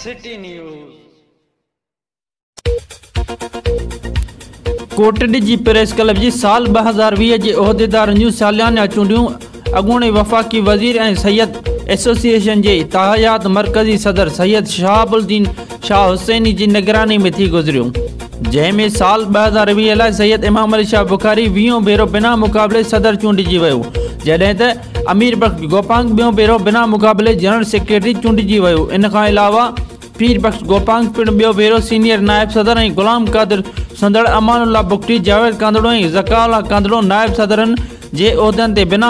City news. कोट जी press club जी साल 2020 जे उहिदेदारनि जूं सालियाना चूंडियूं अॻूणे वफ़ाक़ी वज़ीर ऐं सैयद एसोसिएशन जे ताहयात मरकज़ी सदर सैयद शहाबुद्दीन शाह हुसैनी जी निगरानी में थी गुज़रियूं, जंहिंमें साल 2020 लाइ सैयद इमाम अली शाह बुखारी 20 भेरो बिना मुक़ाबले सदर चूंडिजी वियो, जॾहिं त अमीर बख़्श गोपांग 2 भेरो बिना मुक़ाबले जनरल सेक्रेटरी चूंडिजी वियो। इन खां अलावा पीर बख़्श गोपांग पिणु 2 भेरो सीनियर नायब सदर ऐं ग़ुलाम क़ादिर संदड़ अमानुल्लाह बुख्टी जावेद कांदड़ो ऐं ज़काउल्लाह कांदड़ो नायब सदरनि जे उहिदनि ते बिना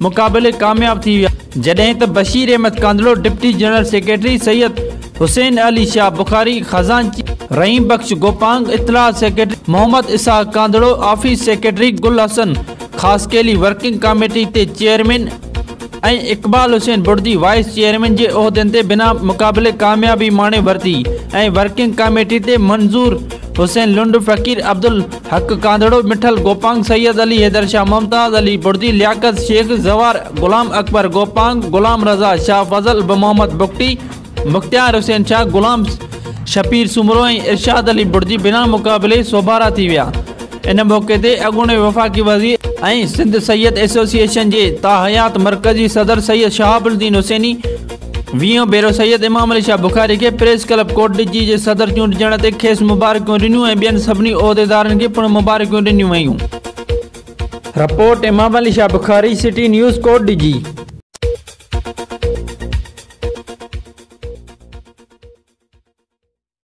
मुक़ाबले कामयाब थी विया, जॾहिं त Bashir Ahmed Kandaro deputy general secretary Syed Hussain Ali Shah Bukhari खज़ानची रहीम बख़्श गोपांग इत्तलाह secretary Mohammad Ishaq Kandaro office secretary Gul Hassan Khaskheli working committee ते चेयरमैन ऐं इक़बाल हुसैन बुर्दी वाइस चेयरमैन जे उहिदनि ते बिना मुक़ाबले कामयाबी माणे वरिती ऐं वर्किंग कमेटी ते मंज़ूर हुसैन लुंड फ़कीर अब्दुल हक कांदड़ो मिठल गोपांग सैयद अली हैदर शाह मुमताज़ अली बुर्दी लियाकत शेख ज़वार गुलाम अकबर गोपांग गुलाम रज़ा शाह फज़ल मोहम्मद बुख्टी मुख्तियार हुसैन शाह गुलाम शबीर सुमरो ऐं इरशाद अली बुर्दी बिना मुक़ाबले सोभारा थी विया। इन मौक़े ते अॻूणे वफ़ाक़ी वज़ीर ऐं सिंध सैयद एसोसिएशन जे ताहयात मरकज़ी सदर सैयद शहाबुद्दीन हुसैनी 20 भेरो सैयद इमाम अली शाह बुखारी खे प्रेस क्लब कोट जी जे सदर चूंडिजण ते खेसि मुबारकियूं ॾिनियूं ऐं ॿियनि सभिनी उहिदेदारनि खे पिणु मुबारकियूं ॾिनियूं वयूं। रिपोर्ट इमाम अली शाह बुखारी, सिटी न्यूज़, कोट जी।